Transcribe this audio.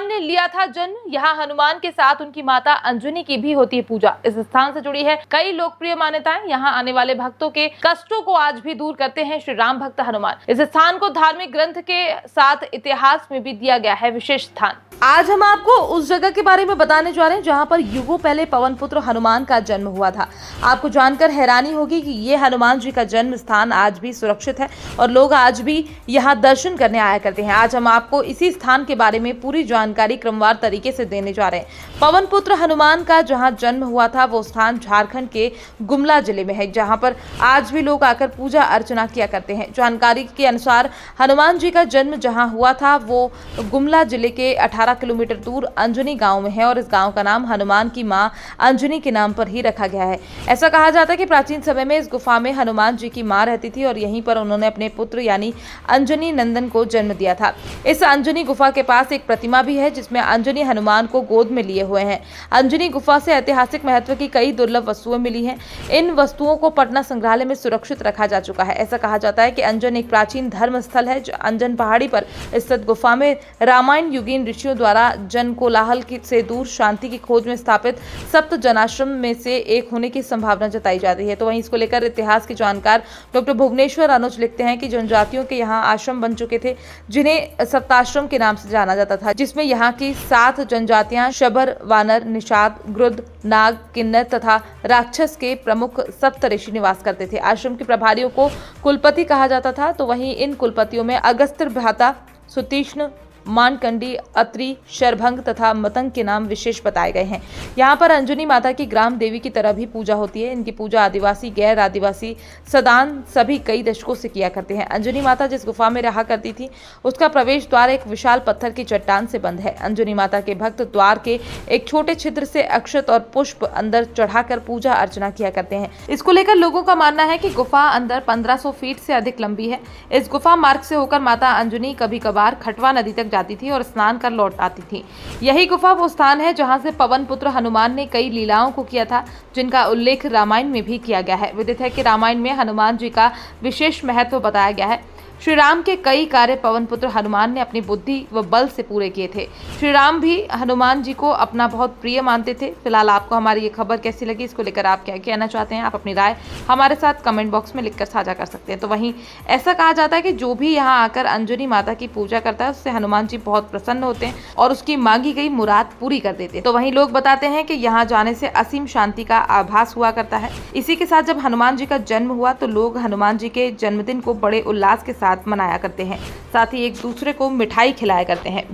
ने लिया था जन्म। यहाँ हनुमान के साथ उनकी माता अंजनी की भी होती है पूजा। इस स्थान से जुड़ी है कई लोकप्रिय मान्यताएं। यहाँ आने वाले भक्तों के कष्टों को आज भी दूर करते हैं श्री राम भक्त हनुमान। इस स्थान को धार्मिक ग्रंथ के साथ इतिहास में भी दिया गया है विशेष स्थान। आज हम आपको उस जगह के बारे में बताने जा रहे हैं जहां पर युगों पहले पवन पुत्र हनुमान का जन्म हुआ था। आपको जानकर हैरानी होगी कि ये हनुमान जी का जन्म स्थान आज भी सुरक्षित है और लोग आज भी यहां दर्शन करने आया करते हैं। आज हम आपको इसी स्थान के बारे में पूरी जानकारी क्रमवार तरीके से देने जा रहे हैं। पवन पुत्र हनुमान का जहाँ जन्म हुआ था वो स्थान झारखंड के गुमला जिले में है, जहाँ पर आज भी लोग आकर पूजा अर्चना किया करते हैं। जानकारी के अनुसार हनुमान जी का जन्म जहाँ हुआ था वो गुमला जिले के 18 किलोमीटर दूर अंजनी गांव में है और इस गांव का नाम हनुमान की मां अंजनी के नाम पर ही रखा गया है। ऐसा कहा जाता है कि प्राचीन समय में इस गुफा में हनुमान जी की मां रहती थी और यहीं पर उन्होंने अपने पुत्र यानी अंजनी नंदन को जन्म दिया था। इस अंजनी गुफा के पास एक प्रतिमा भी है जिसमें अंजनी हनुमान को गोद में लिए हुए हैं। अंजनी गुफा से ऐतिहासिक महत्व की कई दुर्लभ वस्तुएं मिली हैं। इन वस्तुओं को पटना संग्रहालय में सुरक्षित रखा जा चुका है। ऐसा कहा जाता है कि अंजन एक प्राचीन धर्म स्थल है। अंजन पहाड़ी पर स्थित गुफा में रामायण युगीन ऋषियों द्वारा जन कोलाहल से दूर शांति की खोज में स्थापित सप्त जनाश्रम में से एक होने की संभावना जताई जाती है। तो वहीं इसको लेकर इतिहास के जानकार डॉक्टर भुवनेश्वर अनुज लिखते हैं कि जनजातियों के यहाँ आश्रम बन चुके थे जिन्हें सप्ताश्रम के नाम से जाना जाता था, जिसमें यहाँ की 7 जनजातियां शबर, वानर, निषाद, गृध्र, नाग, किन्नर तथा राक्षस के प्रमुख सप्त ऋषि निवास करते थे। आश्रम के प्रभारियों को कुलपति कहा जाता था। तो वहीं इन कुलपतियों में अगस्त्य भ्राता, सुतीक्ष्ण, मानकंडी, अत्रि, शरभंग तथा मतंग के नाम विशेष बताए गए हैं। यहाँ पर अंजनी माता की ग्राम देवी की तरह भी पूजा होती है। इनकी पूजा आदिवासी, गैर आदिवासी, सदान सभी कई दशकों से किया करते हैं। अंजनी माता जिस गुफा में रहा करती थी उसका प्रवेश द्वार एक विशाल पत्थर की चट्टान से बंद है। अंजनी माता के भक्त द्वार के एक छोटे छिद्र से अक्षत और पुष्प अंदर चढ़ाकर पूजा अर्चना किया करते हैं। इसको लेकर लोगों का मानना है कि गुफा अंदर 1500 फीट से अधिक लंबी है। इस गुफा मार्ग से होकर माता अंजनी कभी कभार खटवा नदी तक जाती थी और स्नान कर लौट आती थी। यही गुफा वो स्थान है जहां से पवन पुत्र हनुमान ने कई लीलाओं को किया था, जिनका उल्लेख रामायण में भी किया गया है। विदित है कि रामायण में हनुमान जी का विशेष महत्व बताया गया है। श्री राम के कई कार्य पवन पुत्र हनुमान ने अपनी बुद्धि व बल से पूरे किए थे। श्री राम भी हनुमान जी को अपना बहुत प्रिय मानते थे। फिलहाल आपको हमारी ये खबर कैसी लगी, इसको लेकर आप क्या कहना चाहते हैं, आप अपनी राय हमारे साथ कमेंट बॉक्स में लिखकर साझा कर सकते हैं। तो वहीं ऐसा कहा जाता है कि जो भी यहाँ आकर अंजनी माता की पूजा करता है उससे हनुमान जी बहुत प्रसन्न होते हैं और उसकी मांगी गई मुराद पूरी कर देते हैं। तो वहीं लोग बताते हैं कि यहाँ जाने से असीम शांति का आभास हुआ करता है। इसी के साथ जब हनुमान जी का जन्म हुआ तो लोग हनुमान जी के जन्मदिन को बड़े उल्लास के साथ मनाया करते हैं। साथ ही एक दूसरे को मिठाई खिलाया करते हैं।